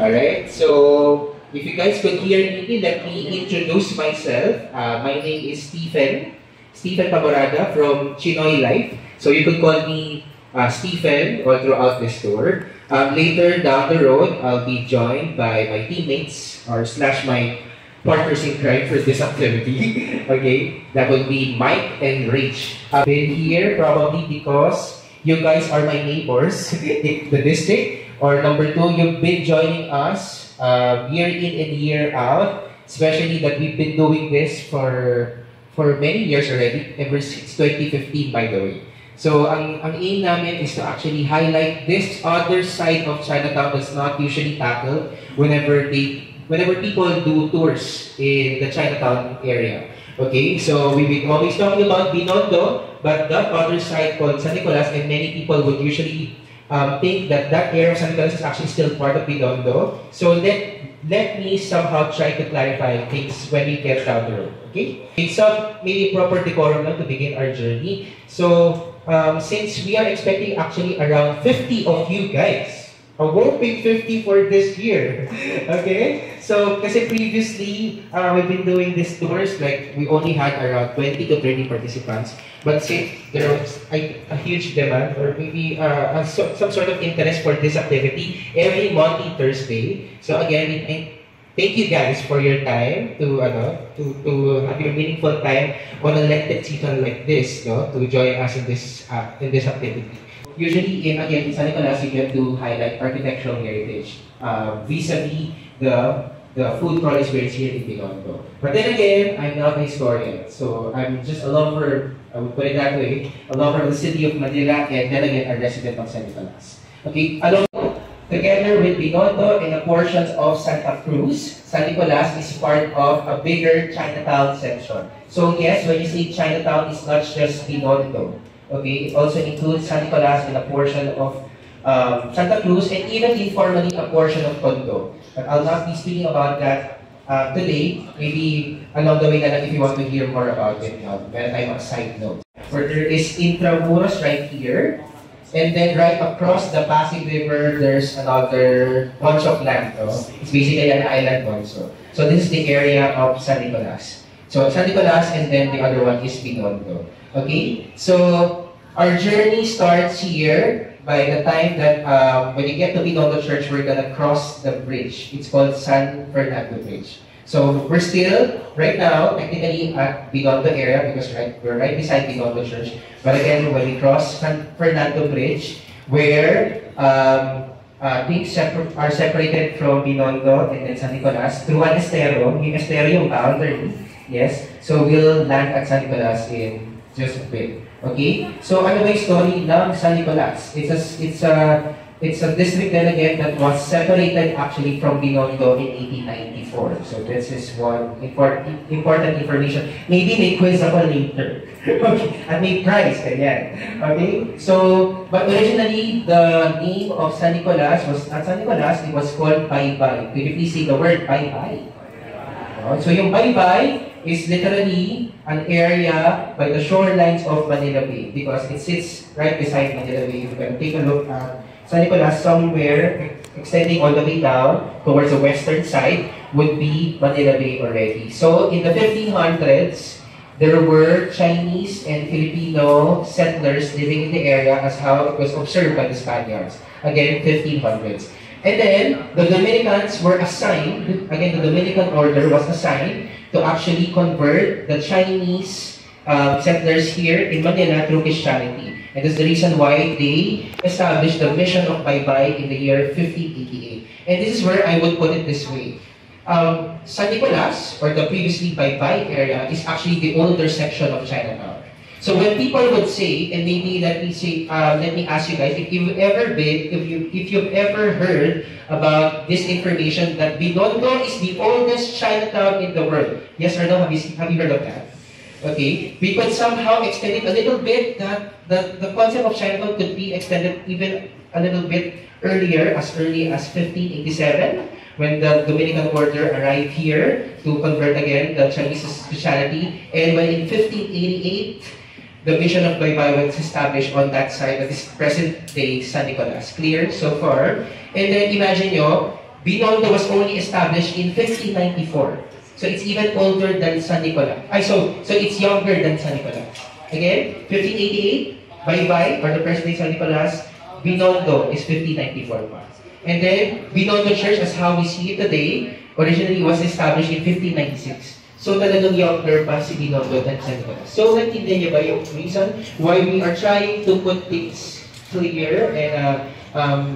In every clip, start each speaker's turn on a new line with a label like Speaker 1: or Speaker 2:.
Speaker 1: Alright, so if you guys could hear me, let me introduce myself. My name is Stephen Pamorada from Chinoy Life. So you could call me Stephen all throughout this tour. Later down the road, I'll be joined by my teammates or slash my partners in crime for this activity. Okay, that would be Mike and Rich. I've been here probably because you guys are my neighbors in the district. Or number two, you've been joining us year in and year out, especially that we've been doing this for many years already, ever since 2015 by the way. So ang aim namin is to actually highlight this other side of Chinatown that's not usually tackled whenever people do tours in the Chinatown area. Okay, so we've been always talking about Binondo, but that other side called San Nicolas, and many people would usually think that area of San Nicolas is actually still part of Binondo. So let me somehow try to clarify things when we get down the road. Okay? It's maybe proper decorum now to begin our journey. So since we are expecting actually around 50 of you guys, a whopping 50 for this year. Okay? So, kasi previously, we've been doing these tours, like, we only had around 20 to 30 participants. But since there was a huge demand, or maybe some sort of interest for this activity, every Monday, Thursday. So again, thank you guys for your time to have your meaningful time on a lengthy season like this, no, to join us in this activity. Usually, in San Nicolas, you get to highlight architectural heritage vis-a-vis the food products where it's here in Binondo. But then again, I'm not a historian, so I'm just a lover, I would put it that way, a lover of the city of Manila, and then again, a resident of San Nicolas. Okay, along together with Binondo and a portion of Santa Cruz, San Nicolas is part of a bigger Chinatown section. So yes, when you say Chinatown, it's not just Binondo. Okay, it also includes San Nicolas and a portion of Santa Cruz, and even informally a portion of Tondo. But I'll not be speaking about that today. Maybe along the way if you want to hear more about it, when I'm a side note. Where there is Intramuros right here, and then right across the Pasig River, there's another bunch of land. It's basically an island also. So this is the area of San Nicolas. So San Nicolas, and then the other one is Binondo. Okay, so our journey starts here. By the time that when you get to Binondo Church, we're gonna cross the bridge. It's called San Fernando Bridge. So we're still right now technically at Binondo area because we're right beside Binondo Church. But again, when we cross San Fernando Bridge, where things are separated from Binondo and then San Nicolas through an estero, yung estero yung boundary. Yes, so we'll land at San Nicolas in just a bit. Okay, so ano ba yung story ng San Nicolas? It's a district then again that was separated actually from Binondo in 1894. So this is one important information. Maybe may quiz ako later. Okay, at may prize, ganyan. Okay, so but originally the name of San Nicolas was not San Nicolas. It was called Baybay. Could you please say the word Baybay? So yung Baybay is literally an area by the shorelines of Manila Bay because it sits right beside Manila Bay. You can take a look at San Nicolas somewhere extending all the way down towards the western side would be Manila Bay already. So in the 1500s, there were Chinese and Filipino settlers living in the area as how it was observed by the Spaniards. Again, 1500s. And then the Dominicans were assigned, again the Dominican order was assigned to actually convert the Chinese settlers here in Manila through Christianity. And that's the reason why they established the mission of Baybay in the year 1588. And this is where I would put it this way. San Nicolas, or the previously Baybay area, is actually the older section of Chinatown. So when people would say, and maybe let me ask you guys, if you've ever heard about this information that Binondo is the oldest Chinatown in the world. Yes or no? Have you heard of that? Okay, we could somehow extend it a little bit. That the concept of Chinatown could be extended even a little bit earlier, as early as 1587, when the Dominican order arrived here to convert again the Chinese Christianity, and when in 1588. The mission of Baybay was established on that side, that is present-day San Nicolas. Clear so far? And then imagine nyo, Binondo was only established in 1594. So it's even older than San Nicolas. So it's younger than San Nicolas. Again, 1588, Baybay, or the present-day San Nicolas. Binondo is 1594 pa. And then, Binondo Church, as how we see it today, originally was established in 1596. So talagang younger pa si Binondo than San Nicolas. So naintindihan niyo ba yung reason why we are trying to put things clear and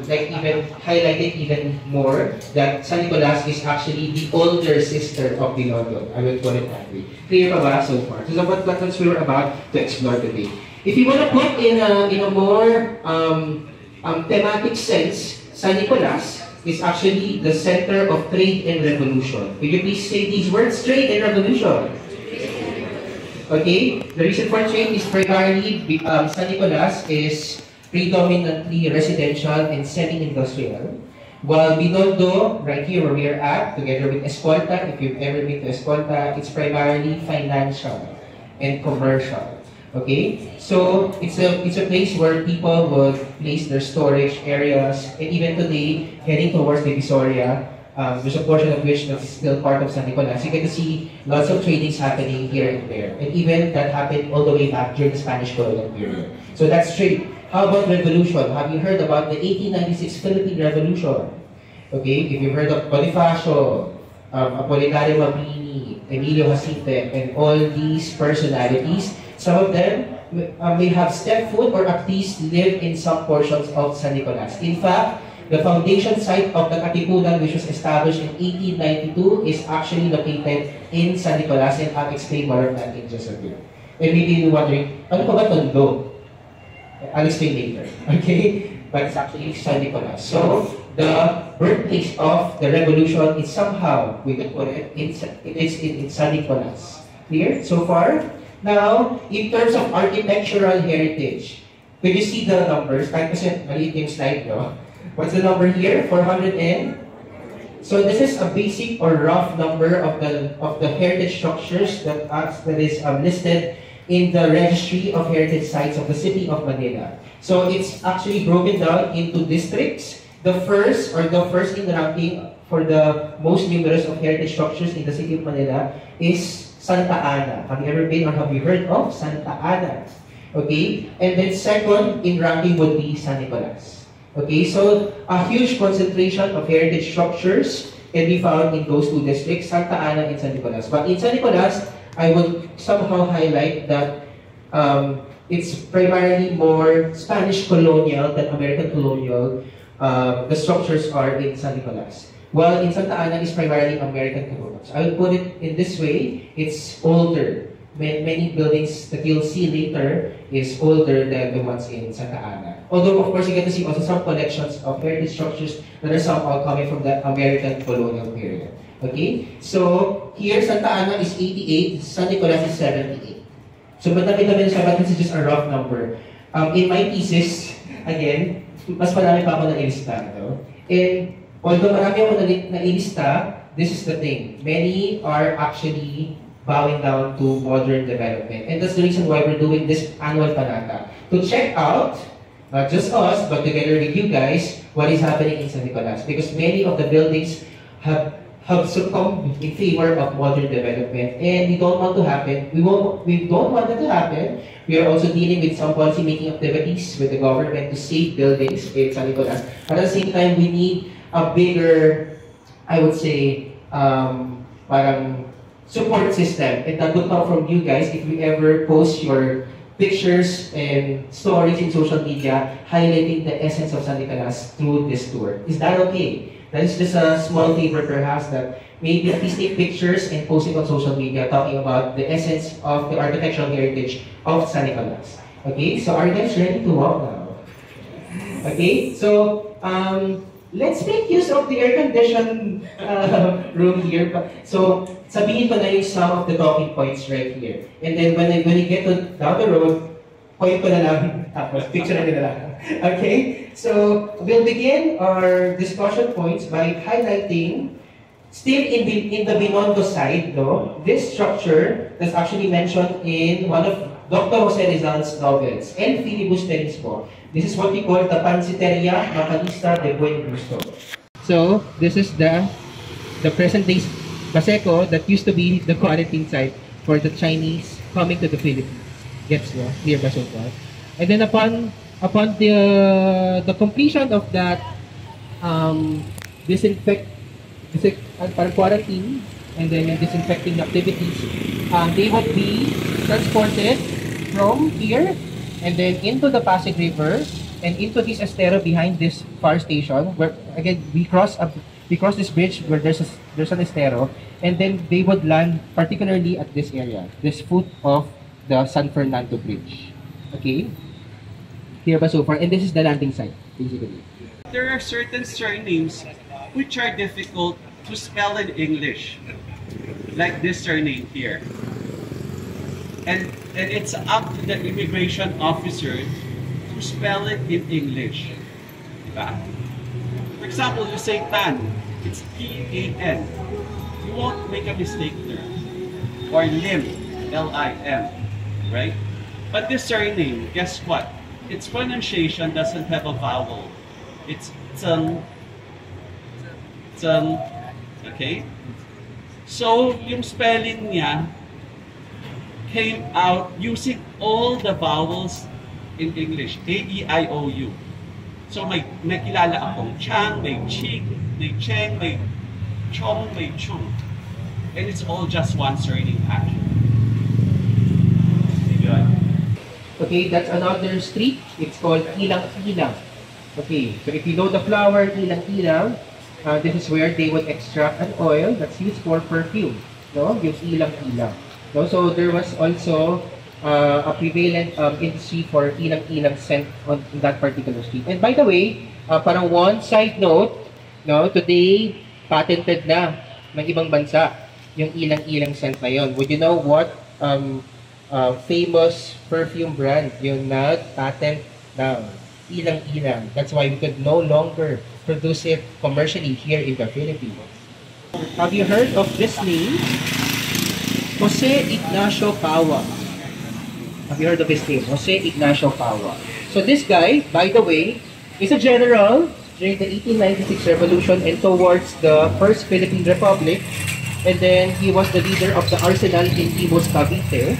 Speaker 1: like even highlight it even more that San Nicolas is actually the older sister of Binondo. I will put it that way. Clear pa ba so far? So what we were about to explore today. If you want to put in a more thematic sense, San Nicolas is actually the center of trade and revolution. Could you please say these words? Trade and revolution. Okay? The reason for trade is primarily San Nicolas is predominantly residential and semi-industrial. While Binondo, right here where we are at, together with Escolta, if you've ever been to Escolta, it's primarily financial and commercial. Okay? So, it's a place where people would place their storage areas, and even today, heading towards the Divisoria, there's a portion of which that's still part of San Nicolas. You get to see lots of tradings happening here and there. And even that happened all the way back during the Spanish colonial period. So that's trade. How about revolution? Have you heard about the 1896 Philippine Revolution? Okay, if you've heard of Bonifacio, Apolinario Mabini, Emilio Jacinto, and all these personalities, some of them may have stepped foot or at least lived in some portions of San Nicolas. In fact, the foundation site of the Katipunan, which was established in 1892, is actually located in San Nicolas, and I'll explain more of that in just a bit. And maybe you're wondering, ano pa ba Tondo? I'll explain later, okay? But it's actually San Nicolas. So, the birthplace of the revolution is somehow, we could put it, it's in San Nicolas. Clear so far? Now, in terms of architectural heritage, could you see the numbers? Kahit kasi maliit yung slide, no? What's the number here? 400 and? So this is a basic or rough number of the heritage structures that is listed in the Registry of Heritage Sites of the City of Manila. So it's actually broken down into districts. The first in ranking for the most numerous of heritage structures in the City of Manila is Santa Ana. Have you ever been or have you heard of Santa Ana? Okay? And then second in ranking would be San Nicolas. Okay? So a huge concentration of heritage structures can be found in those two districts, Santa Ana and San Nicolas. But in San Nicolas, I would somehow highlight that it's primarily more Spanish colonial than American colonial. The structures are in San Nicolas. While in Santa Ana is primarily American colonial. So I would put it in this way, it's older. Many buildings that you'll see later is older than the ones in Santa Ana. Although, of course, you get to see also some collections of heritage structures that are somehow coming from the American colonial period. Okay? So, here, Santa Ana is 88, San Nicolas is 78. So, madami-dami siya, but this is just a rough number. In my thesis, again, mas marami pa ako na-ilista. No? And, although marami ako na-ilista, this is the thing. Many are actually bowing down to modern development. And that's the reason why we're doing this annual panata. To check out, not just us, but together with you guys, what is happening in San Nicolas. Because many of the buildings have succumbed in favor of modern development, and we don't want to happen. We don't want that to happen. We are also dealing with some policy-making activities with the government to save buildings in San Nicolas. At the same time, we need a bigger, I would say, parang support system. And that would come from you guys if you ever post your pictures and stories in social media highlighting the essence of San Nicolas through this tour. Is that okay? That is just a small favor perhaps that maybe at least take pictures and post it on social media talking about the essence of the architectural heritage of San Nicolas. Okay, so are you guys ready to walk now? Okay, so let's make use of the air-conditioned room here. So sabihin ko na yung some of the talking points right here. And then when you get down the road, point ko na lang, tapos picture na nila lang. Okay? So, we'll begin our discussion points by highlighting, still in the Binondo side, no, this structure that's actually mentioned in one of Dr. Jose Rizal's novels, El Filibusterismo. This is what we call the Pansiteria Macanista de Buen Gusto. So this is the present day Baseco that used to be the quarantine site for the Chinese coming to the Philippines. Gets no? Near ba so far? And then upon the completion of that disinfect parang quarantine and then yung disinfecting activities, they would be transported from here and then into the Pasig River and into this estero behind this fire station where again we cross this bridge where there's an estero, and then they would land particularly at this area, this foot of the San Fernando Bridge. Okay? Here ba so far? And this is the landing site, basically.
Speaker 2: There are certain surnames which are difficult to spell in English, like this surname here. And it's up to the immigration officer to spell it in English. Diba? For example, you say Tan, it's T-A-N. You won't make a mistake there. Or Lim, L-I-M, right? But this surname, guess what? Its pronunciation doesn't have a vowel. It's Tseng, okay? So, yung spelling niya came out using all the vowels in English, A-E-I-O-U. So may kilala akong Chang, may Ching, may Cheng, may Chong, may Chung. And it's all just one surname actually.
Speaker 1: Okay, that's another street. It's called Ilang Ilang. Okay, so if you know the flower Ilang Ilang, this is where they would extract an oil that's used for perfume. No, yung Ilang Ilang. No, so there was also a prevalent industry for ilang-ilang scent on that particular street. And by the way, parang one side note, no, today patented na ng ibang bansa yung ilang-ilang scent na yun. Would you know what famous perfume brand yung nag-patent now? Ilang-ilang. That's why we could no longer produce it commercially here in the Philippines. Have you heard of this name? Jose Ignacio Paua. Have you heard of his name? Jose Ignacio Paua. So this guy, by the way, is a general during the 1896 revolution and towards the First Philippine Republic. And then he was the leader of the arsenal in Imus, Cavite.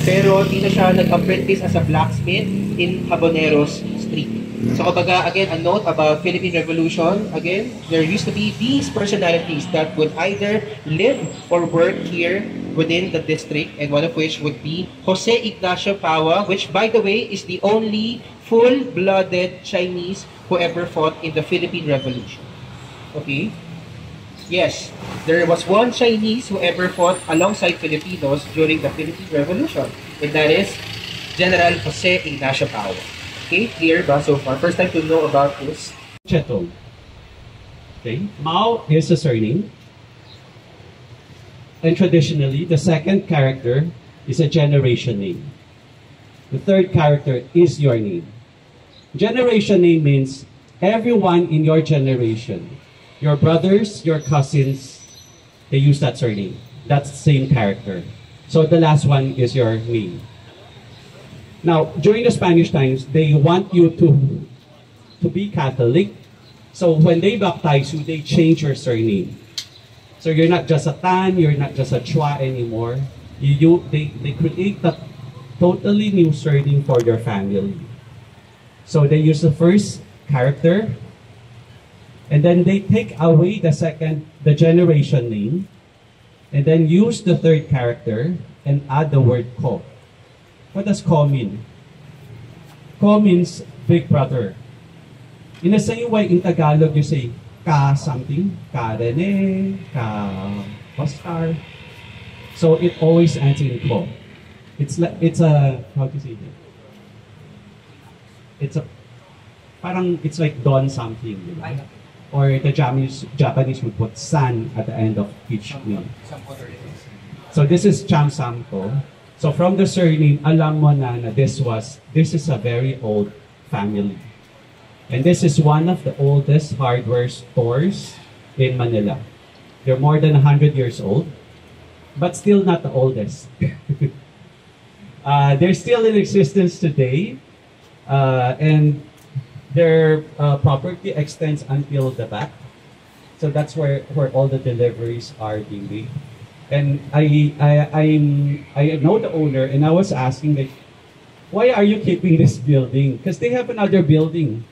Speaker 1: Pero dito siya nag-apprentice as a blacksmith in Habaneros Street. So kumbaga, again, a note about Philippine Revolution. Again, there used to be these personalities that would either live or work here within the district, and one of which would be Jose Ignacio Paua, which, by the way, is the only full-blooded Chinese who ever fought in the Philippine Revolution. Okay? Yes, there was one Chinese who ever fought alongside Filipinos during the Philippine Revolution, and that is General Jose Ignacio Paua. Okay, clear ba so far? First time to know about this.
Speaker 2: Chetong. Okay, Mao is a surname. And traditionally, the second character is a generation name. The third character is your name. Generation name means everyone in your generation, your brothers, your cousins, they use that surname. That's the same character. So the last one is your name. Now, during the Spanish times, they want you to be Catholic. So when they baptize you, they change your surname. So you're not just a Tan, you're not just a Chua anymore. They create a totally new surname for your family. So they use the first character, and then they take away the generation name, and then use the third character and add the word Ko. What does Ko mean? Ko means big brother. In the same way, in Tagalog, you say, Ka something, Ka Rene, Ka Oscar. So it always ends in Ko. It's a, how to say it? It's like Don something, you know? Or the Japanese would put San at the end of each name. So this is Cham Samko. So from the surname, alam mo na this is a very old family. And this is one of the oldest hardware stores in Manila. They're more than 100 years old, but still not the oldest. They're still in existence today, and their property extends until the back. So that's where all the deliveries are being made. And I know the owner, and I was asking, like, why are you keeping this building? Because they have another building.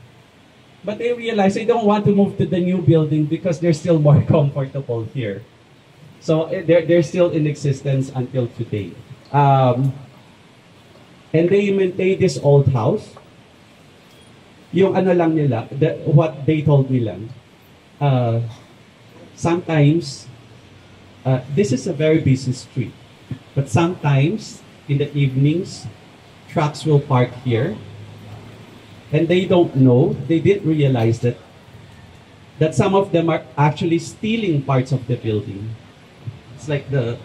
Speaker 2: But they realize they don't want to move to the new building because they're still more comfortable here. So they're still in existence until today. And they maintain this old house. Yung ano lang nila, what they told me lang, sometimes, this is a very busy street, but sometimes in the evenings, trucks will park here, and they don't know, they didn't realize that some of them are actually stealing parts of the building. It's like the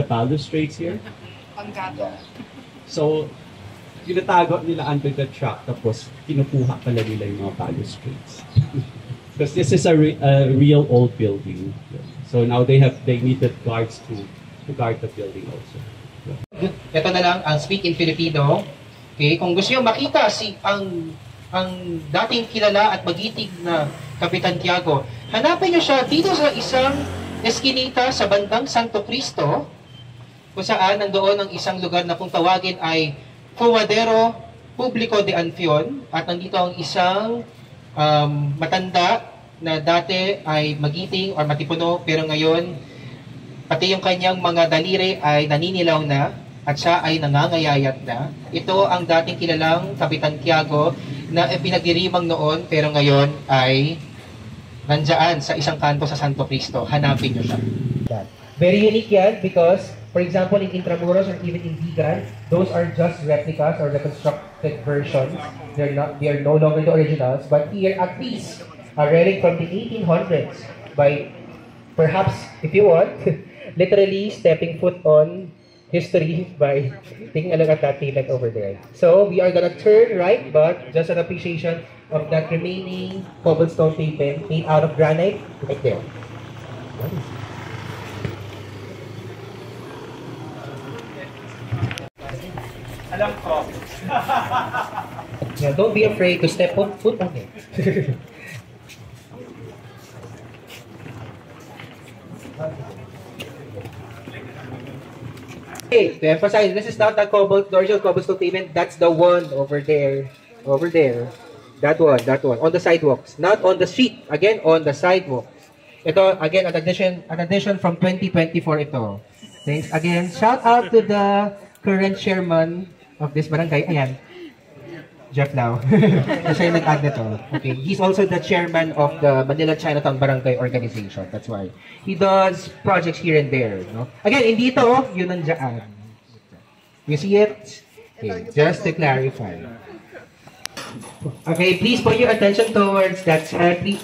Speaker 2: balustrades here. So, ginatago nila under the truck, tapos kinukuha pala nila yung mga balustrades. Because this is a real old building. So now they needed guards to guard the building also.
Speaker 1: Ito na lang ang Speak in Filipino. Okay, kung gusto niyo makita ang dating kilala at magiting na Kapitan Tiago, hanapin niyo siya dito sa isang eskinita sa bandang Santo Cristo, kung saan nandoon ang isang lugar na kung tawagin ay Fumadero Publico de Anfion, at nandito ang isang matanda na dati ay magiting or matipuno, pero ngayon pati yung kanyang mga daliri ay naninilaw na at siya ay nangangayayat na. Ito ang dating kilalang Kapitan Tiago na pinagdirimang noon, pero ngayon ay nandyan sa isang kanto sa Santo Cristo. Hanapin nyo siya. Very unique yan because, for example, in Intramuros or even in Vigan, those are just replicas or reconstructed versions. They are no longer the originals. But here, at least, a relic from the 1800s by, perhaps, if you want, literally stepping foot on history by taking a look at that pavement over there. So, we are gonna turn right, but just an appreciation of that remaining cobblestone pavement made out of granite right there.
Speaker 2: Alam ko.
Speaker 1: Yeah, don't be afraid to step foot on it. Okay, to emphasize, this is not the original cobblestone pavement. That's the one over there. Over there. That one. On the sidewalks. Not on the street. Again, on the sidewalks. Ito, again, an addition from 2024 ito. Thanks again. Shout out to the current chairman of this barangay. Ayan. Jeff Lau. Siya yung nag-add nito. Okay. He's also the chairman of the Manila Chinatown Barangay Organization. That's why. He does projects here and there. No? Again, hindi ito, yun nandiyan. You see it? Okay. Just to clarify. Okay, please put your attention towards that side. Please,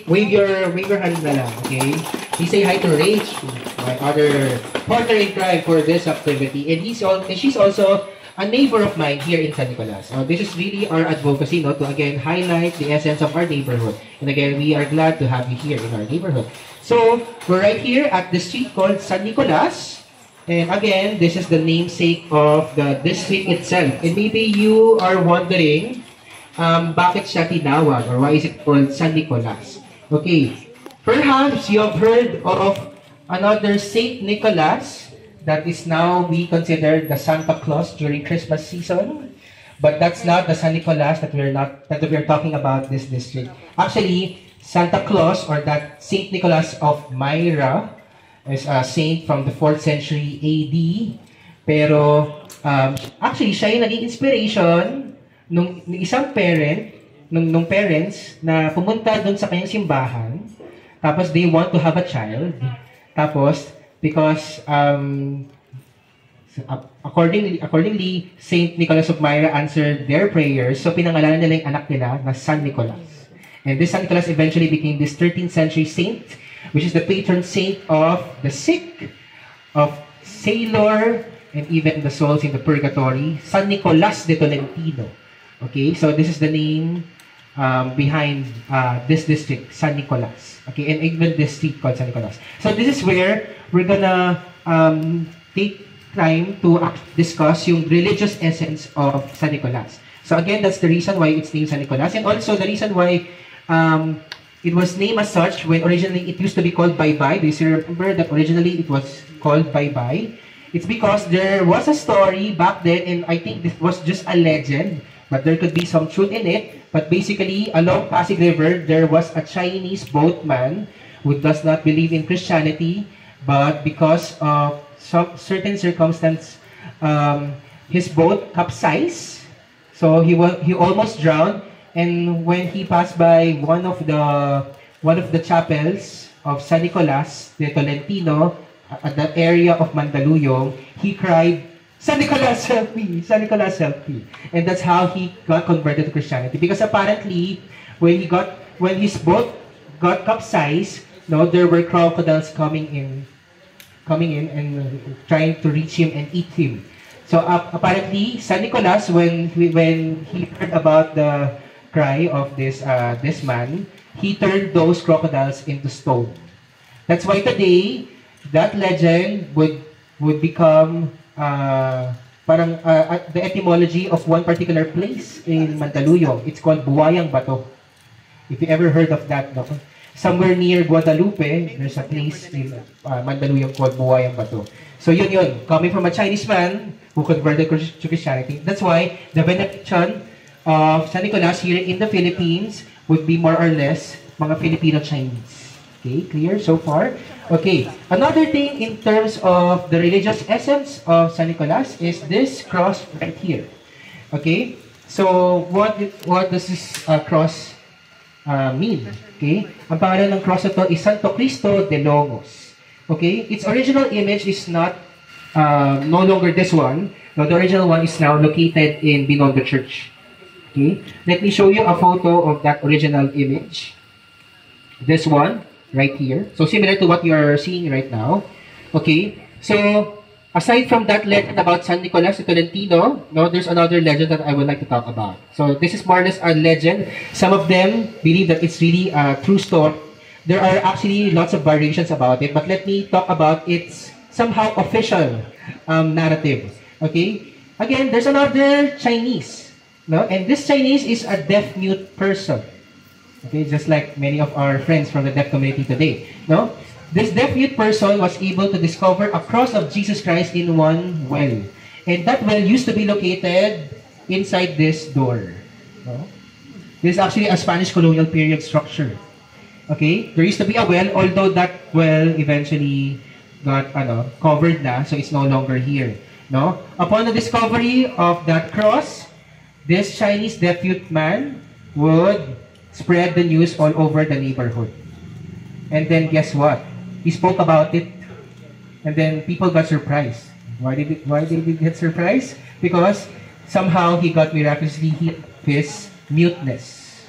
Speaker 1: wave your hand na lang, okay? Please say hi to Rach, my other partner in crime for this activity. And she's also a neighbor of mine here in San Nicolas. This is really our advocacy, no, to again highlight the essence of our neighborhood. And again, we are glad to have you here in our neighborhood. So, we're right here at the street called San Nicolas. And again, this is the namesake of the district itself. And maybe you are wondering, bakit siya tinawag, or why is it called San Nicolas? Okay, perhaps you have heard of another Saint Nicholas that is now we consider the Santa Claus during Christmas season, but that's not the San Nicolas that we're talking about this district. Actually, Santa Claus, or that Saint Nicholas of Myra, is a saint from the 4th century AD. Pero actually siya yung naging inspiration nung isang nung parents na pumunta doon sa kanyang simbahan. Tapos they want to have a child. Tapos because accordingly Saint Nicholas of Myra answered their prayers, so pinangalanan nila yung anak nila na San Nicolas. And this San Nicolas eventually became this 13th century saint, which is the patron saint of the sick, of sailor, and even the souls in the purgatory. San Nicolas de Tolentino. Okay, so this is the name behind this district, San Nicolas. Okay, and even this street called San Nicolas. So this is where we're gonna take time to discuss yung religious essence of San Nicolas. So again, that's the reason why it's named San Nicolas, and also the reason why It was named as such when originally it used to be called Bye Bye. Do you still remember that originally it was called Bye Bye? It's because there was a story back then, and I think this was just a legend, but there could be some truth in it. But basically, along Pasig River, there was a Chinese boatman who does not believe in Christianity, but because of some certain circumstance, his boat capsized, so he almost drowned. And when he passed by one of the chapels of San Nicolas de Tolentino at the area of Mandaluyong, he cried, "San Nicolas, help me! San Nicolas, help me!" And that's how he got converted to Christianity. Because apparently, when his boat got capsized, no, there were crocodiles coming in and trying to reach him and eat him. So apparently, San Nicolas, when he heard about the cry of this man, he turned those crocodiles into stone. That's why today that legend would become the etymology of one particular place in Mandaluyong. It's called Buwayang Bato. If you ever heard of that, no? Somewhere near Guadalupe, there's a place in Mandaluyong called Buwayang Bato. So yun, coming from a Chinese man who converted to Christianity. That's why the veneration of San Nicolas here in the Philippines would be more or less mga Filipino-Chinese. Okay, clear so far? Okay, another thing in terms of the religious essence of San Nicolas is this cross right here. Okay, so what does this cross mean? Okay, ang pangalan ng cross ito is Santo Cristo de Longos. Okay, its original image is not no longer this one. No, the original one is now located in Binondo Church. Okay, let me show you a photo of that original image. This one, right here. So similar to what you are seeing right now. Okay, so aside from that legend about San Nicolas de Tolentino, no, there's another legend that I would like to talk about. So this is more or less a legend. Some of them believe that it's really a true story. There are actually lots of variations about it, but let me talk about its somehow official narrative. Okay, again, there's another Chinese. No? And this Chinese is a deaf-mute person. Okay, just like many of our friends from the deaf community today. No? This deaf-mute person was able to discover a cross of Jesus Christ in one well. And that well used to be located inside this door. No? This is actually a Spanish colonial period structure. Okay? There used to be a well, although that well eventually got covered na, so it's no longer here. No? Upon the discovery of that cross, this Chinese deaf-mute man would spread the news all over the neighborhood. And then guess what? He spoke about it, and then people got surprised. Why did he get surprised? Because somehow he got miraculously healed of his muteness.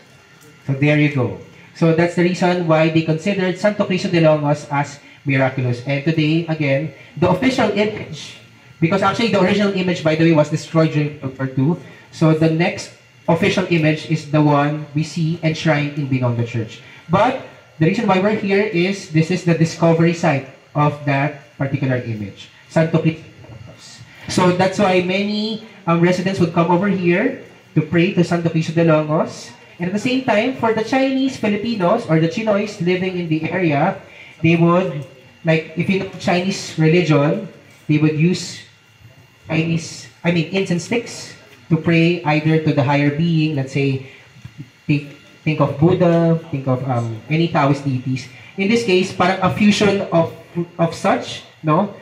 Speaker 1: So there you go. So that's the reason why they considered Santo Cristo de Longos as miraculous. And today, again, the official image, because actually the original image, by the way, was destroyed during World War II. So the next official image is the one we see enshrined in Binondo Church. But the reason why we're here is this is the discovery site of that particular image, Santo Cristo. So that's why many residents would come over here to pray to Santo Cristo de Longos. And at the same time, for the Chinese Filipinos or the Chinoys living in the area, they would, like if you know Chinese religion, they would use incense sticks to pray either to the higher being, let's say, think of Buddha, think of any Taoist deities. In this case, parang a fusion of such, no?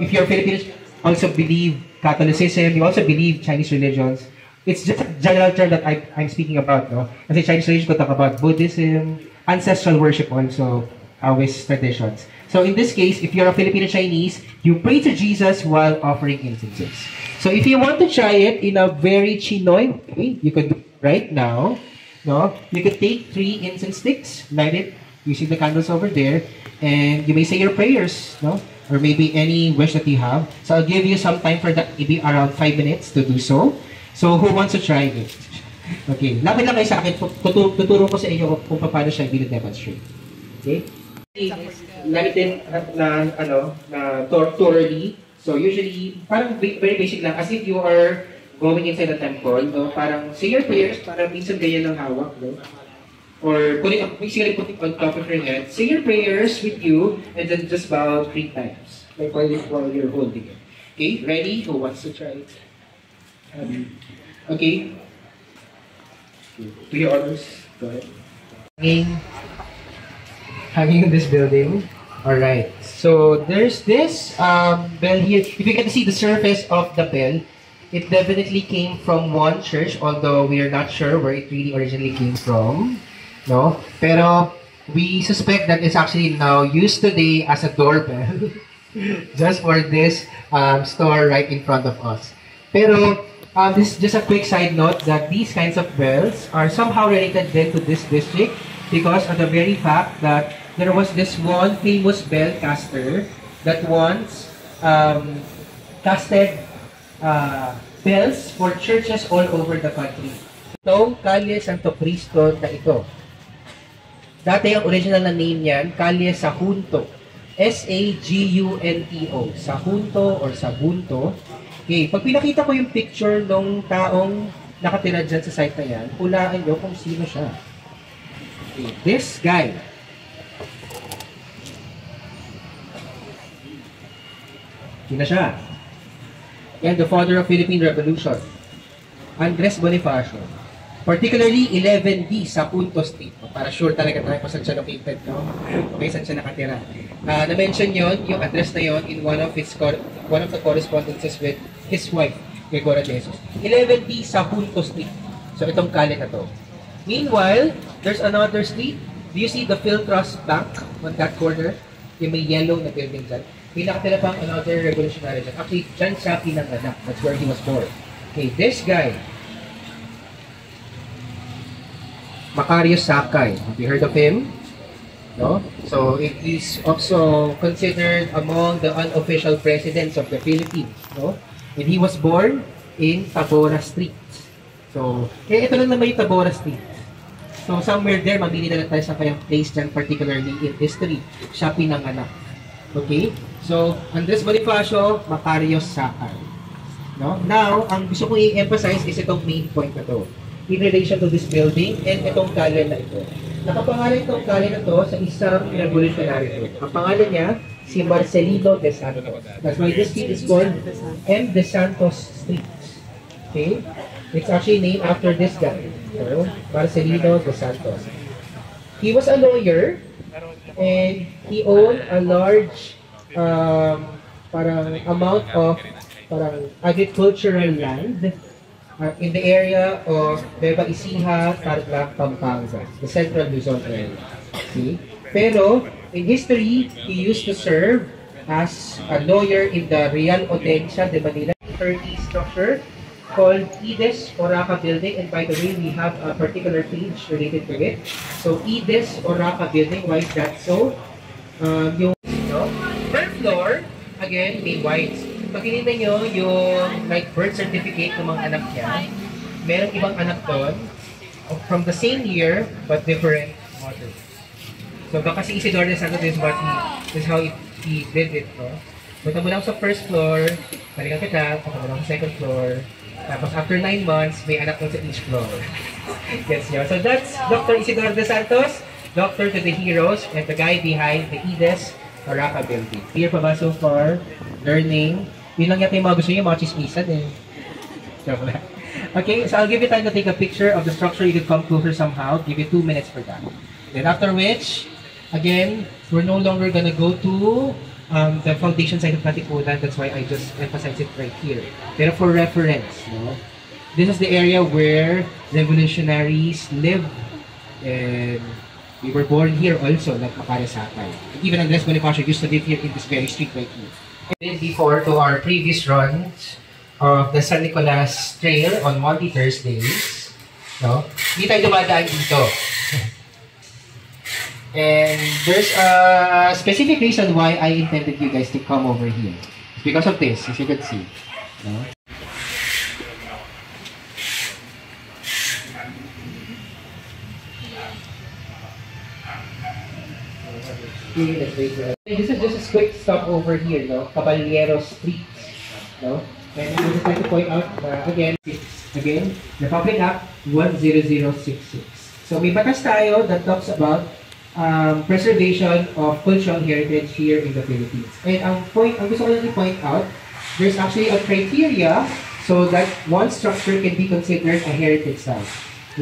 Speaker 1: If you're Filipinos, also believe Catholicism, you also believe Chinese religions. It's just a general term that I'm speaking about, no? Kasi Chinese religion could talk about Buddhism, ancestral worship also, Taoist traditions. So in this case, if you're a Filipino Chinese, you pray to Jesus while offering incenses. So if you want to try it in a very Chinoy way, you could do it right now. No? You could take 3 incense sticks, light it using the candles over there, and you may say your prayers, no? Or maybe any wish that you have. So I'll give you some time for that, maybe around 5 minutes to do so. So who wants to try it? Okay, lapit lang kayo sa akin, tuturo ko sa inyo kung paano siya i-demonstrate. Okay? Gamitin na thoroughly. So usually, parang very basic lang, as if you are going inside the temple, no? Parang say your prayers, parang minsan ganyan ang hawak, no? or basically putting on top of your head, say your prayers with you, and then just bow 3 times, like while you're holding it. Okay, ready? Who wants to try it? Okay. Do your honors. Go ahead. Hanging in this building. Alright. So there's this bell here. If you get to see the surface of the bell, it definitely came from one church, although we are not sure where it really originally came from. No? Pero we suspect that it's actually now used today as a doorbell just for this store right in front of us. Pero this is just a quick side note that these kinds of bells are somehow related then to this district because of the very fact that there was this one famous bell caster that once casted bells for churches all over the country. Itong Calle Santo Cristo na ito. Dati ang original na name niyan, Calle Sahunto. S-A-G-U-N-T-O. Sahunto or Sabunto. Okay, pag pinakita ko yung picture ng taong nakatira dyan sa site na yan, hulaan nyo kung sino siya. Okay, this guy. Sino siya? And the father of Philippine Revolution, Andres Bonifacio. Particularly 11D sa Punto Street. Para sure talaga tayo kung saan siya located, no? Okay, saan siya nakatira. Na-mention yon, yung address na yon in one of the correspondences with his wife, Gregoria de Jesus. 11D sa Punto Street. So itong kale na to. Meanwhile, there's another street. Do you see the Philtrust Bank on that corner? Yung may yellow na building dyan. Pinakatira pang another revolutionary dyan. Actually, dyan siya pinanganak. That's where he was born. Okay, this guy, Macario Sakay. Have you heard of him? No? So, it is also considered among the unofficial presidents of the Philippines. No? And he was born in Tabora Street. So, ito lang naman yung Tabora Street. So, somewhere there, mabili na lang tayo sa kayang place dyan, particularly in history. Siya pinanganak. Okay? So, Andres Bonifacio, Macario Sakay. No? Now, ang gusto kong i-emphasize is itong main point na to in relation to this building and itong kalye na ito. Nakapangalan itong kalye na to sa isang revolutionary. Ang pangalan niya, si Marcelino de Santos. That's why this street is called M. de Santos Street. Okay? It's actually named after this guy. So, Marcelino de Santos. He was a lawyer and he owned a large parang amount of parang agricultural land in the area of Nueva Ecija, Tarlac, Pampanga, the central Luzon area. See? Pero, in history, he used to serve as a lawyer in the Real Audiencia de Manila, 30 structure called Ides Oraca Building. And by the way, we have a particular page related to it. So, Ides Oraca Building, why is that so? Yung third floor, again, may whites. Pag tinignan nyo yung like birth certificate ng mga anak niya, merong ibang anak doon from the same year but different mother. So baka si Isidore de Santos is how he did it, no? Punta mo lang sa first floor, balikan kita, punta mo lang sa second floor, tapos after 9 months, may anak doon sa each floor. Yes, nyo. So that's Dr. Isidore de Santos, doctor to the heroes, and the guy behind the Ides Oraca Building. Here pa ba so far? Learning. Yun lang yata yung mga gusto nyo, mga chismisan eh. Okay, so I'll give you time to take a picture of the structure. You can come closer somehow. Give you 2 minutes for that. Then after which, again, we're no longer gonna go to the foundation side of Katipunan. That's why I just emphasize it right here. Pero for reference, no? This is the area where revolutionaries lived. And we were born here also, like Macario Sakay. Even Andres Bonifacio used to live here in this very street right here. And before to our previous runs of the San Nicolas Trail on Monday Thursdays, no? Hindi tayo dumadaan dito. And there's a specific reason why I intended you guys to come over here. It's because of this, as you can see. No? This is just a quick stop over here, no? Caballero Street, no? And I would like to point out again, Republic Act 10066. So may batas tayo that talks about preservation of cultural heritage here in the Philippines. And ang gusto ko lang i-point out, there's actually a criteria so that one structure can be considered a heritage site.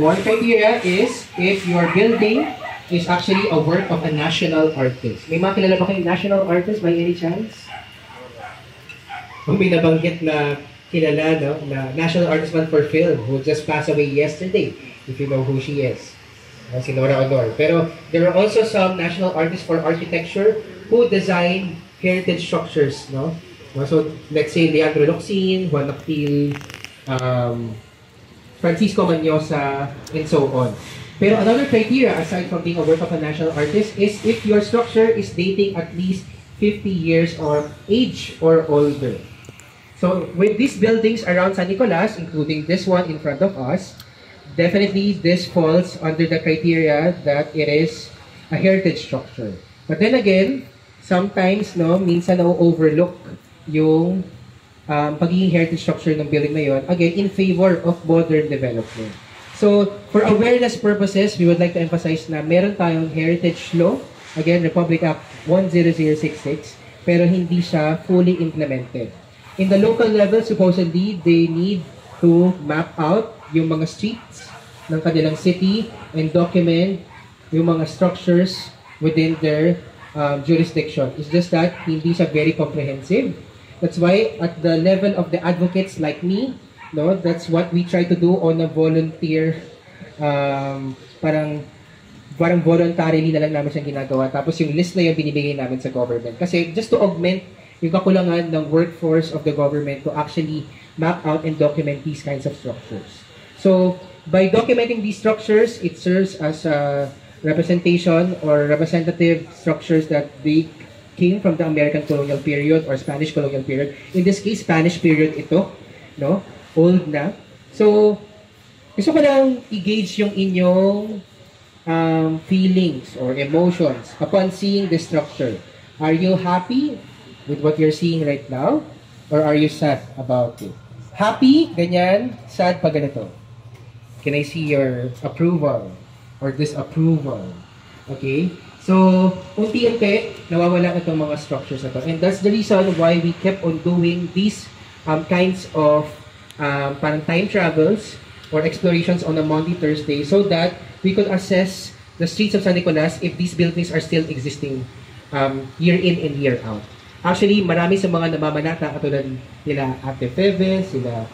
Speaker 1: One criteria is if your building is actually a work of a national artist. May mga kilala ba kayong national artist by any chance? Kung may nabanggit na kilala, no, na national artist man for film who just passed away yesterday, if you know who she is. Si Nora Honor. Pero there are also some national artists for architecture who design heritage structures, no? So let's say Leandro Locsin, Juan Actil, Francisco Manyosa, and so on. Pero another criteria aside from being a work of a national artist is if your structure is dating at least 50 years of age or older. So with these buildings around San Nicolas, including this one in front of us, definitely this falls under the criteria that it is a heritage structure. But then again, sometimes no, minsan na-overlook yung pagiging heritage structure ng building na yon, again, in favor of modern development. So, for awareness purposes, we would like to emphasize na meron tayong heritage law, again, Republic Act 10066, pero hindi siya fully implemented. In the local level, supposedly, they need to map out yung mga streets ng kanilang city and document yung mga structures within their jurisdiction. It's just that hindi siya very comprehensive. That's why at the level of the advocates like me, no, that's what we try to do on a volunteer, parang voluntarily na lang namin siyang ginagawa. Tapos yung list na yung binibigay namin sa government. Kasi just to augment yung kakulangan ng workforce of the government to actually map out and document these kinds of structures. So, by documenting these structures, it serves as a representation or representative structures that they came from the American colonial period or Spanish colonial period. In this case, Spanish period ito, no? Old na. So, gusto ko lang i-gauge yung inyong feelings or emotions upon seeing the structure. Are you happy with what you're seeing right now? Or are you sad about it? Happy, ganyan, sad pag ganito. Can I see your approval or disapproval? Okay? So, unti-unti, nawawala itong mga structures na to. And that's the reason why we kept on doing these kinds of parang time travels or explorations on a Monday, Thursday so that we could assess the streets of San Nicolas if these buildings are still existing year in and year out. Actually, marami sa mga namamanata katulad nila Ate Febe, sila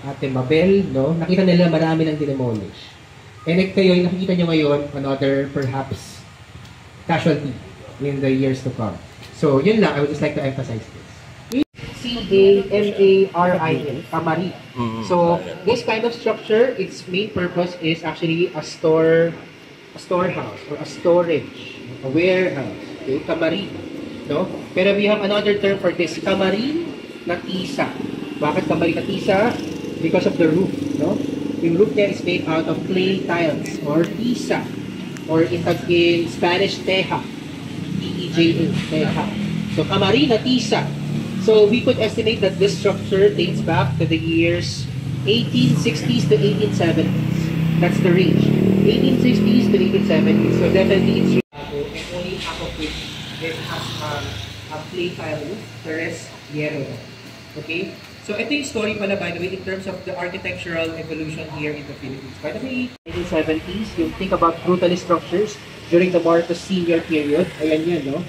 Speaker 1: Ate Mabel, no? Nakita nila marami nang dinemolish. And if kayo, nakikita nyo ngayon another perhaps casualty in the years to come. So, yun lang. I would just like to emphasize this. C-A-M-A-R-I-N, Kamari. So, this kind of structure, its main purpose is actually a storehouse or a storage, a warehouse. Okay, Kamari. No? Pero we have another term for this, Kamari na tisa. Bakit Kamari na tisa? Because of the roof. No? Yung roof niya is made out of clay tiles or tisa. Or in Spanish, teja. T-E-J-A, teja. So, Kamari na tisa. So we could estimate that this structure dates back to the years 1860s to 1870s. That's the range. 1860s to 1870s. So definitely it's and only half of which it has a clay tile roof. The rest, yellow. Okay? So ito yung story pala by the way in terms of the architectural evolution here in the Philippines. By the way, 1970s, you think about brutalist structures during the Marcos Sr. period. Ayan yan, no?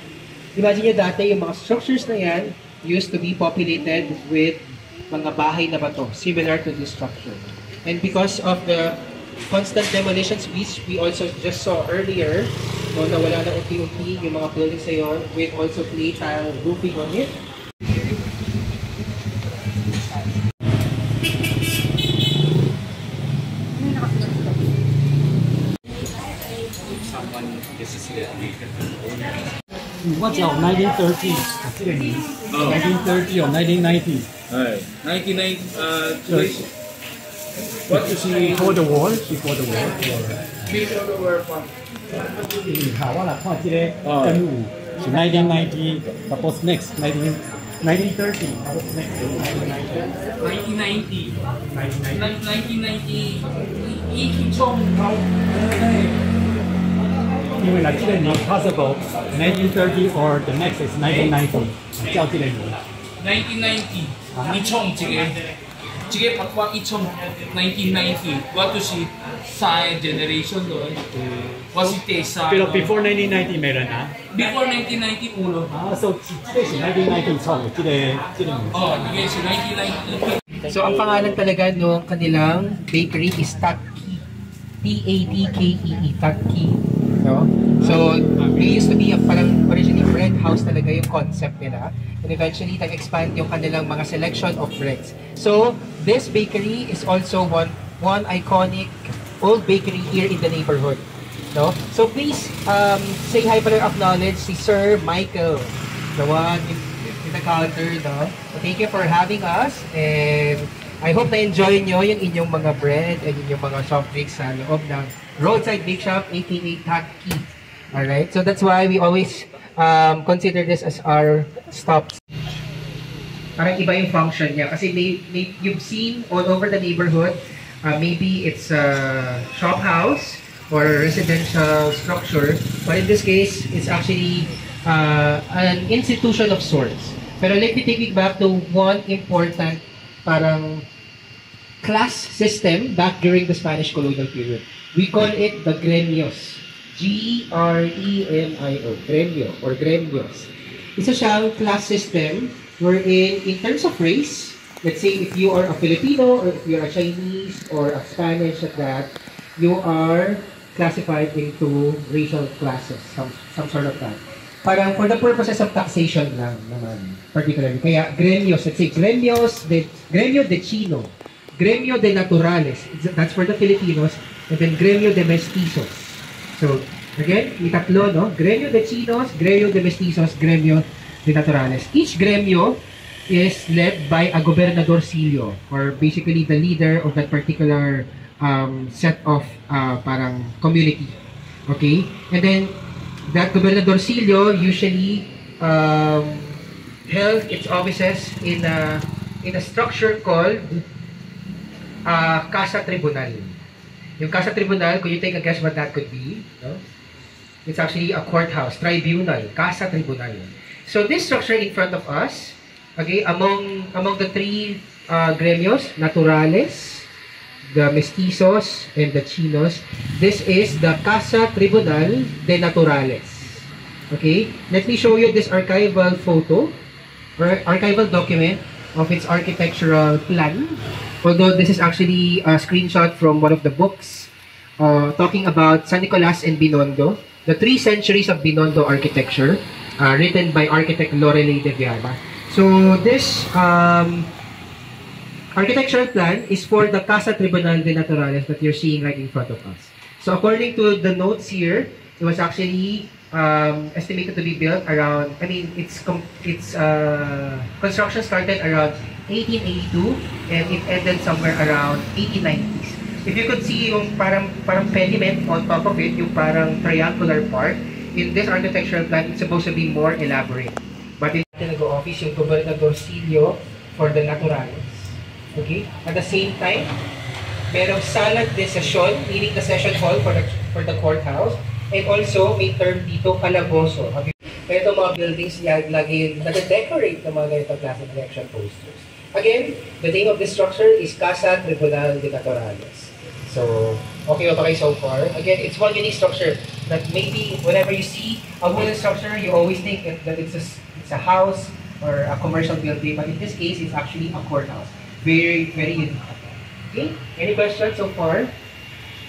Speaker 1: Imagine nyo dati yung mga structures na yan used to be populated with mga bahay na bato, similar to this structure. And because of the constant demolitions which we also just saw earlier, no, na wala na unti-unti yung mga buildings na yun with also clay tile roofing on it.
Speaker 2: What's your 1930s? 1930 or 1990?
Speaker 3: 1990.
Speaker 2: What is before the war? Before the war.
Speaker 3: Before the war.
Speaker 2: 好，我来看这个跟舞是1990，tapos next 19
Speaker 4: 1930. How about next? 1990.
Speaker 3: 1990一冲好，
Speaker 4: 因为呢，这个年 possible 1930 or the next is 1990，叫这个年。
Speaker 3: 1990一冲这个拍我一冲1990，我就是三 generation 咯，我是第三。
Speaker 4: Pero before 1990没人啊。
Speaker 3: Before 1990有咯。
Speaker 4: 啊，so 这个是1990冲，这个年。
Speaker 3: 哦，呢个是1990。
Speaker 1: So, ang pangalan talaga ng kanilang bakery is Tatki. T-A-T-K-E-E, Tatki. No? So, they used to be a parang originally bread house talaga yung concept nila. And eventually, nag-expand yung kanilang mga selection of breads. So, this bakery is also one iconic old bakery here in the neighborhood. No? So, please, say hi para acknowledge si Sir Michael. The one in the counter, no? So, thank you for having us. And I hope na-enjoy nyo yung inyong mga bread and inyong mga soft drinks sa loob ng Roadside Bake Shop, aka Tatki. Alright? So, that's why we always consider this as our stops. Parang iba yung function niya. Kasi you've seen all over the neighborhood, maybe it's a shop house or a residential structure. But in this case, it's actually an institution of sorts. Pero let me take it back to one important parang class system back during the Spanish colonial period. We call it the gremios. G-R-E-M-I-O. Gremio or gremios. Isa siyang class system wherein in terms of race, let's say if you are a Filipino or if you're a Chinese or a Spanish at that, you are classified into racial classes, some sort of that. Parang for the purposes of taxation lang naman, particularly. Kaya gremios, let's say gremio de Chino, gremio de Naturales, that's for the Filipinos, and then gremio de Mestizos. So, again, may tatlo, no? Gremio de Chinos, gremio de Mestizos, gremio de Naturales. Each gremio is led by a gobernadorcillo, or basically the leader of that particular set of parang community. Okay? And then, that gobernadorcillo usually held its offices in a structure called Casa Tribunal. Yung Casa Tribunal, could you take a guess what that could be? No? It's actually a courthouse, tribunal, Casa Tribunal. So this structure in front of us, okay, among the three gremios, Naturales, the Mestizos, and the Chinos, this is the Casa Tribunal de Naturales. Okay? Let me show you this archival photo, or archival document of its architectural plan. Although this is actually a screenshot from one of the books talking about San Nicolas and Binondo, the 3 centuries of Binondo architecture, written by architect Lorelei de Viaba. So this architectural plan is for the Casa Tribunal de Naturales that you're seeing right in front of us. So according to the notes here, it was actually estimated to be built around, I mean, its construction started around 1882 and it ended somewhere around 1890s. If you could see yung parang pediment on top of it, yung parang triangular part, in this architectural plan, it's supposed to be more elaborate. But in nag-o-office yung gobernadorcillo for the Naturales. Okay? At the same time, merong sala de session, meaning the session hall for the courthouse. And also, may term dito, calabozo. Ito mga buildings lagi nag-decorate ng mga ganitong klaseng election posters. Again, the name of this structure is Casa Tribunal de Naturales. So, okay ba kayo so far? Again, it's one unique structure that maybe whenever you see a wooden structure, you always think that it's a house or a commercial building. But in this case, it's actually a courthouse. Very, very unique. Okay? Any questions so far?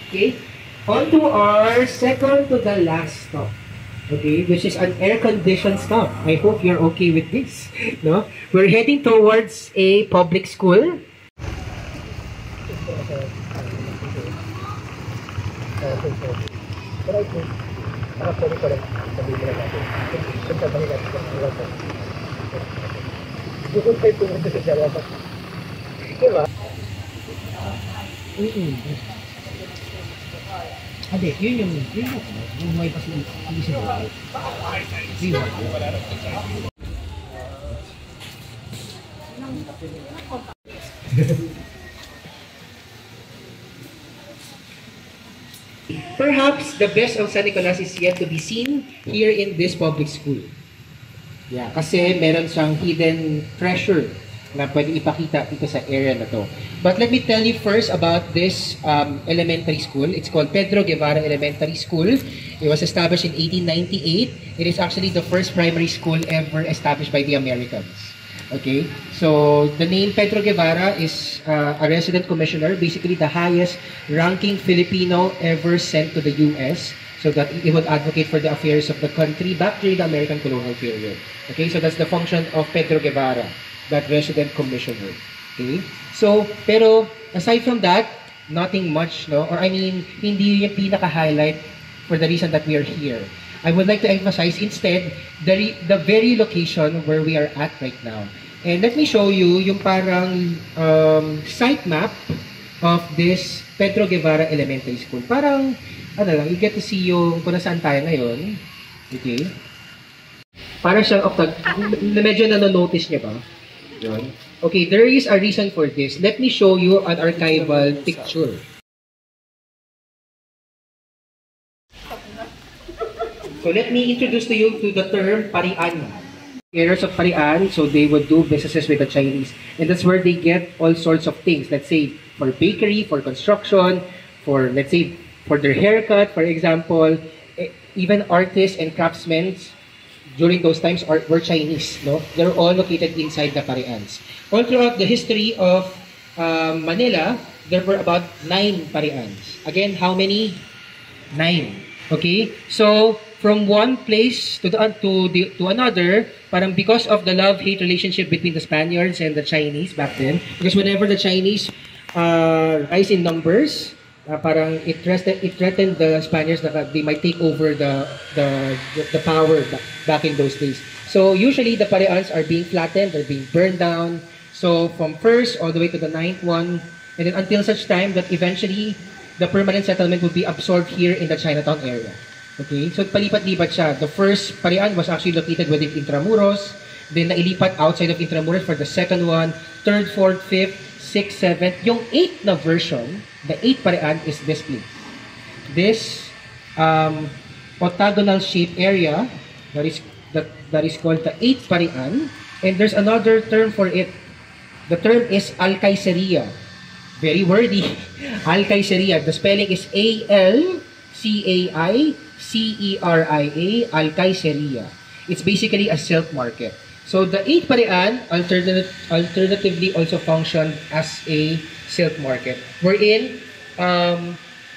Speaker 1: Okay? On to our second to the last stop. Okay, which is an air-conditioned stop. I hope you're okay with this. No? We're heading towards a public school. Hindi, yun yung may pasin. Perhaps the best of San Nicolas is yet to be seen here in this public school. Yeah, kasi meron siyang hidden treasure na pwede ipakita dito sa area na to. But let me tell you first about this elementary school. It's called Pedro Guevara Elementary School. It was established in 1898. It is actually the first primary school ever established by the Americans. Okay, so the name Pedro Guevara is a resident commissioner, basically the highest ranking Filipino ever sent to the US, so that he would advocate for the affairs of the country back during the American colonial period. Okay, so that's the function of Pedro Guevara, that resident commissioner. Okay, so pero aside from that, nothing much, no? Or I mean, hindi yung pinaka-highlight for the reason that we are here. I would like to emphasize instead the very location where we are at right now. And let me show you yung parang site map of this Pedro Guevara Elementary School. Parang, ano lang, you get to see yung kung nasaan tayo ngayon. Okay. Parang siyang medyo nanonotice niya ba? Yun. Okay, there is a reason for this. Let me show you an archival picture. So let me introduce to you to the term parian. Areas of parian, so they would do businesses with the Chinese. And that's where they get all sorts of things. Let's say, for bakery, for construction, for, let's say, for their haircut, for example. Even artists and craftsmen during those times were Chinese, no? They're all located inside the parians. All throughout the history of Manila, there were about 9 parians. Again, how many? 9. Okay? So, from one place to another, parang because of the love-hate relationship between the Spaniards and the Chinese back then, because whenever the Chinese rise in numbers, parang it threatened the Spaniards that they might take over the power back in those days. So usually the parians are being flattened, they're being burned down. So from first all the way to the 9th one, and then until such time that eventually the permanent settlement will be absorbed here in the Chinatown area. Okay, so palipat-lipat siya. The first parian was actually located within Intramuros. Then nailipat outside of Intramuros for the second one, third, fourth, fifth, sixth, seventh. Yung 8th na version, the 8th parian is this place. This octagonal shaped area that is called the 8th parian. And there's another term for it. The term is Alcaiceria. Very wordy. Alcaiceria. The spelling is A-L-C-A-I C-E-R-I-A, Alcaiceria. It's basically a silk market. So the 8th parian alternatively also functioned as a silk market, wherein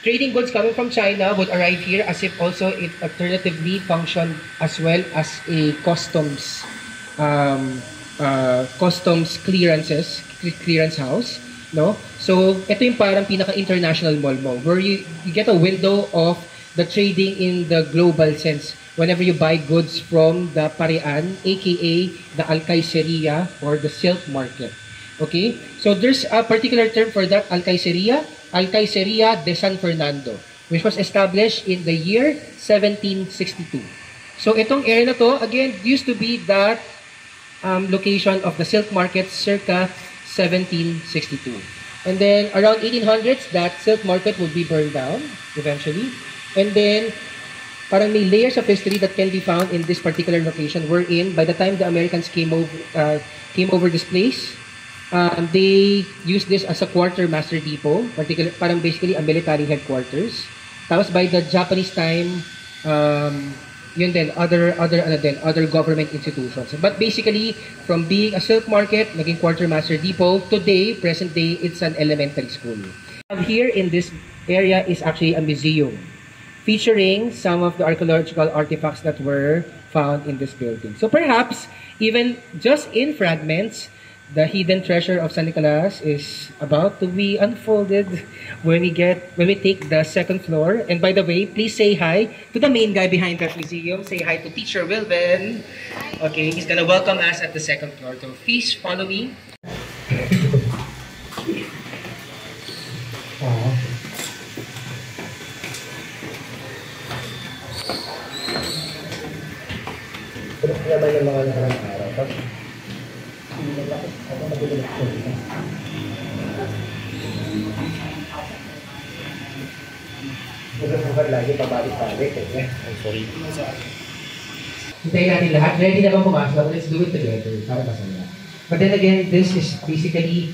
Speaker 1: trading goods coming from China would arrive here, as if also it alternatively functioned as well as a customs clearance house. No? So ito yung parang pinaka-international mall mo, where you get a window of the trading in the global sense whenever you buy goods from the parian, aka the Alcaiceria or the silk market. Okay? So there's a particular term for that Alcaiceria, Alcaiceria de San Fernando, which was established in the year 1762. So itong area na to, again, used to be that location of the silk market circa 1762. And then around 1800s, that silk market would be burned down eventually. And then, parang may layers of history that can be found in this particular location, wherein by the time the Americans came over this place, they used this as a quartermaster depot, parang basically a military headquarters. Tapos by the Japanese time, yun din, other government institutions. But basically, from being a silk market, naging quartermaster depot, today, present day, it's an elementary school. Here in this area is actually a museum, featuring some of the archaeological artifacts that were found in this building. So perhaps, even just in fragments, the hidden treasure of San Nicolas is about to be unfolded when we take the second floor. And by the way, please say hi to the main guy behind that museum. Say hi to Teacher Wilben. Okay, he's gonna welcome us at the second floor. So please follow me. Naman yung mga nakarang araw. Lagi pabalik-balik. Sorry. Hintayin natin lahat. Ready na bang pumasok? Let's do it together para masaya. But then again, this is basically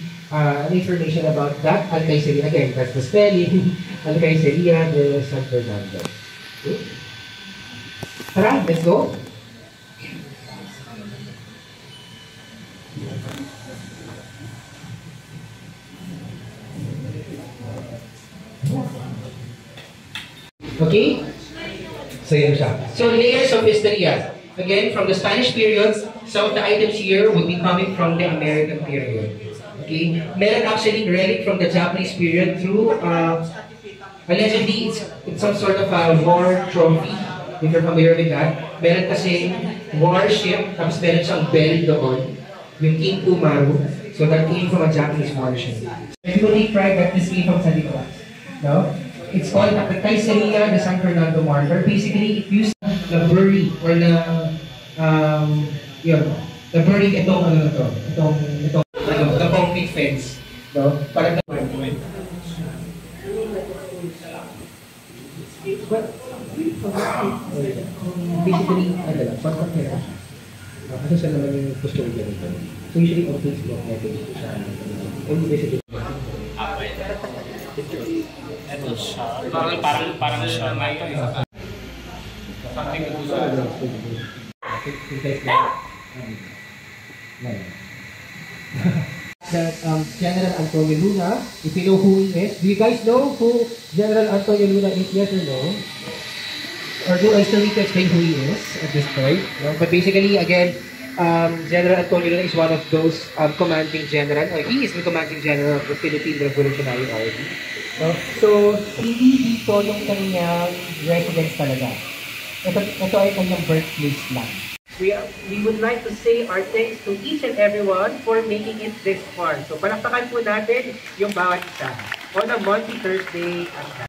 Speaker 1: information about that Alcaiceria. Again, that's the spelling. Alcaiceria de San Fernando. Okay. Tara, let's go. Okay? So yun siya. So layers of Historia. Again, from the Spanish periods, some of the items here would be coming from the American period. Okay? Meron actually relic from the Japanese period through, allegedly, it's some sort of a war trophy, if you're familiar with that. Meron kasi warship, tapos meron siyang bell doon, yung King Umaru. So that came from a Japanese warship. People take pride that this came from San Nicolas. No? It's called the Caiceria de San Fernando Martyr. Basically, it used the bury or the bury itong ano na to, itong the concrete fence, no? Parang basically, ano lang, contact nila. Kasi siya naman yung custodian nito. So usually on Facebook, message siya. Only basically.
Speaker 3: Ito siya. Parang siya na ito. Something to do
Speaker 1: that General Antonio Luna, if you know who he is. Do you guys know who General Antonio Luna is? Yes or no? Or do I still need to explain who he is at this point? No? But basically, again, General Antonio Luna is one of those commanding general, or he is the commanding general of the Philippine Revolutionary Army. No? So, hindi dito yung kanyang residence talaga. Ito ay kanyang birthplace lang. We would like to say our thanks to each and everyone for making it this far. So, palakpakan po natin yung bawat isa. On a Monday, Thursday, at